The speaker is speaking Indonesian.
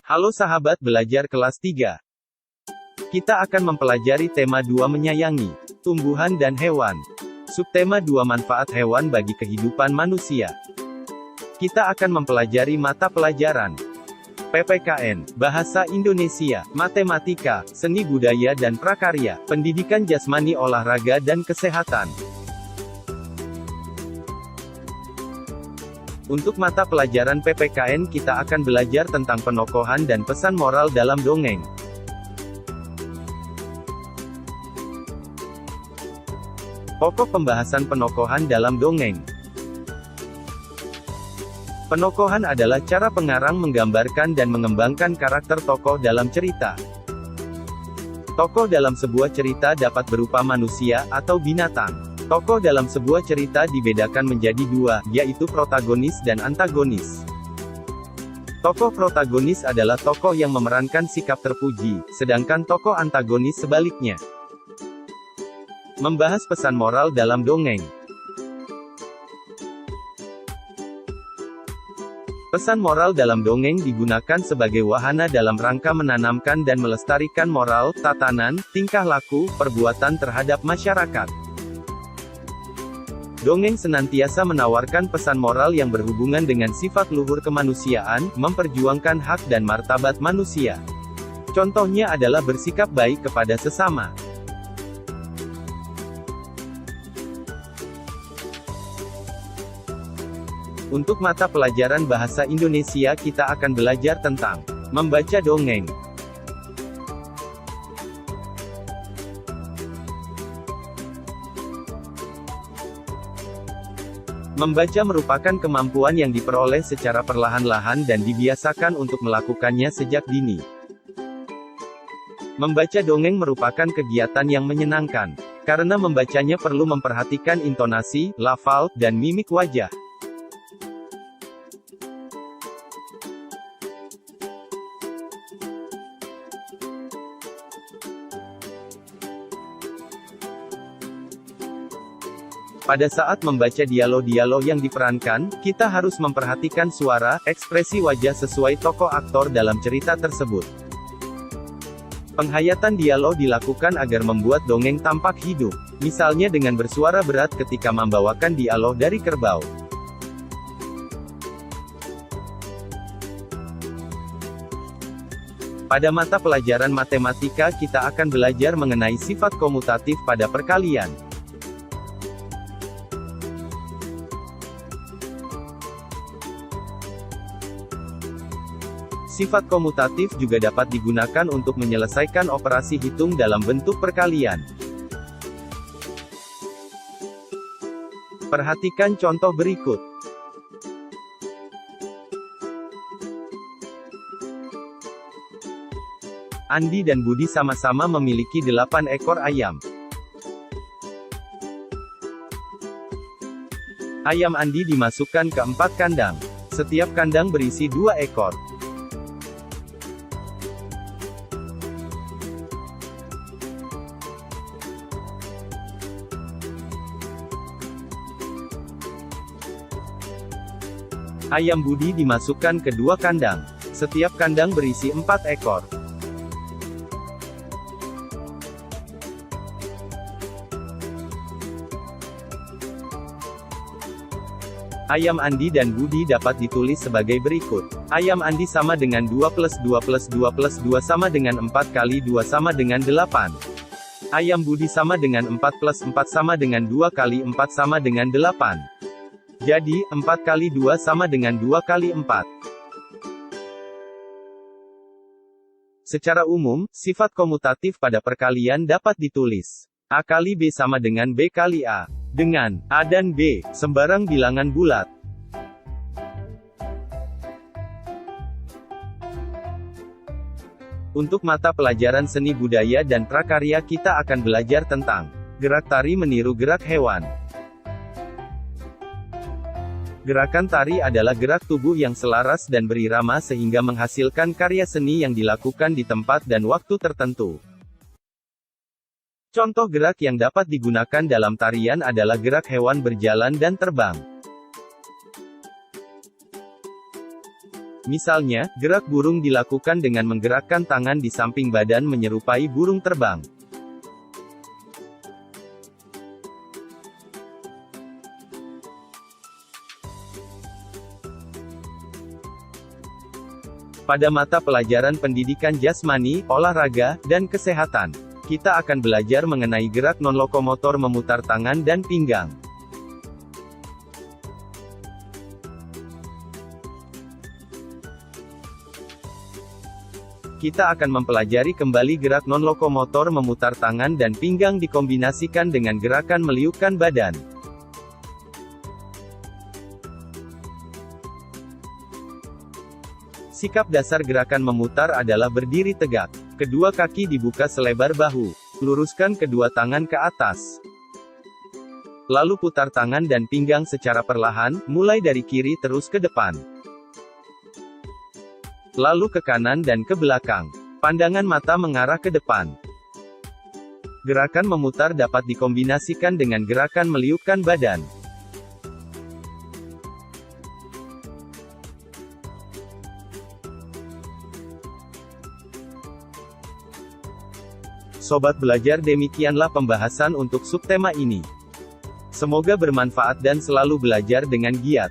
Halo sahabat belajar kelas 3. Kita akan mempelajari tema 2 menyayangi tumbuhan dan hewan. Subtema 2 manfaat hewan bagi kehidupan manusia. Kita akan mempelajari mata pelajaran PPKN, Bahasa Indonesia, Matematika, Seni Budaya dan Prakarya, Pendidikan Jasmani Olahraga dan Kesehatan. Untuk mata pelajaran PPKN kita akan belajar tentang penokohan dan pesan moral dalam dongeng. Pokok pembahasan penokohan dalam dongeng. Penokohan adalah cara pengarang menggambarkan dan mengembangkan karakter tokoh dalam cerita. Tokoh dalam sebuah cerita dapat berupa manusia atau binatang. Tokoh dalam sebuah cerita dibedakan menjadi dua, yaitu protagonis dan antagonis. Tokoh protagonis adalah tokoh yang memerankan sikap terpuji, sedangkan tokoh antagonis sebaliknya. Membahas pesan moral dalam dongeng. Pesan moral dalam dongeng digunakan sebagai wahana dalam rangka menanamkan dan melestarikan moral, tatanan, tingkah laku, perbuatan terhadap masyarakat. Dongeng senantiasa menawarkan pesan moral yang berhubungan dengan sifat luhur kemanusiaan, memperjuangkan hak dan martabat manusia. Contohnya adalah bersikap baik kepada sesama. Untuk mata pelajaran Bahasa Indonesia kita akan belajar tentang membaca dongeng. Membaca merupakan kemampuan yang diperoleh secara perlahan-lahan dan dibiasakan untuk melakukannya sejak dini. Membaca dongeng merupakan kegiatan yang menyenangkan, karena membacanya perlu memperhatikan intonasi, lafal, dan mimik wajah. Pada saat membaca dialog-dialog yang diperankan, kita harus memperhatikan suara, ekspresi wajah sesuai tokoh aktor dalam cerita tersebut. Penghayatan dialog dilakukan agar membuat dongeng tampak hidup, misalnya dengan bersuara berat ketika membawakan dialog dari kerbau. Pada mata pelajaran matematika kita akan belajar mengenai sifat komutatif pada perkalian. Sifat komutatif juga dapat digunakan untuk menyelesaikan operasi hitung dalam bentuk perkalian. Perhatikan contoh berikut. Andi dan Budi sama-sama memiliki 8 ekor ayam. Ayam Andi dimasukkan ke 4 kandang. Setiap kandang berisi 2 ekor. Ayam Budi dimasukkan ke 2 kandang. Setiap kandang berisi 4 ekor. Ayam Andi dan Budi dapat ditulis sebagai berikut. Ayam Andi sama dengan 2 plus 2 plus 2 plus 2 sama dengan 4 kali 2 sama dengan 8. Ayam Budi sama dengan 4 plus 4 sama dengan 2 kali 4 sama dengan 8. Jadi, 4 kali 2 sama dengan 2 kali 4. Secara umum, sifat komutatif pada perkalian dapat ditulis A kali B sama dengan B kali A. Dengan A dan B, sembarang bilangan bulat. Untuk mata pelajaran seni budaya dan prakarya kita akan belajar tentang gerak tari meniru gerak hewan. Gerakan tari adalah gerak tubuh yang selaras dan berirama sehingga menghasilkan karya seni yang dilakukan di tempat dan waktu tertentu. Contoh gerak yang dapat digunakan dalam tarian adalah gerak hewan berjalan dan terbang. Misalnya, gerak burung dilakukan dengan menggerakkan tangan di samping badan menyerupai burung terbang. Pada mata pelajaran pendidikan jasmani, olahraga, dan kesehatan, kita akan belajar mengenai gerak non-lokomotor memutar tangan dan pinggang. Kita akan mempelajari kembali gerak non-lokomotor memutar tangan dan pinggang dikombinasikan dengan gerakan meliukkan badan. Sikap dasar gerakan memutar adalah berdiri tegak. Kedua kaki dibuka selebar bahu. Luruskan kedua tangan ke atas. Lalu putar tangan dan pinggang secara perlahan, mulai dari kiri terus ke depan. Lalu ke kanan dan ke belakang. Pandangan mata mengarah ke depan. Gerakan memutar dapat dikombinasikan dengan gerakan meliukkan badan. Sobat belajar, demikianlah pembahasan untuk subtema ini. Semoga bermanfaat dan selalu belajar dengan giat.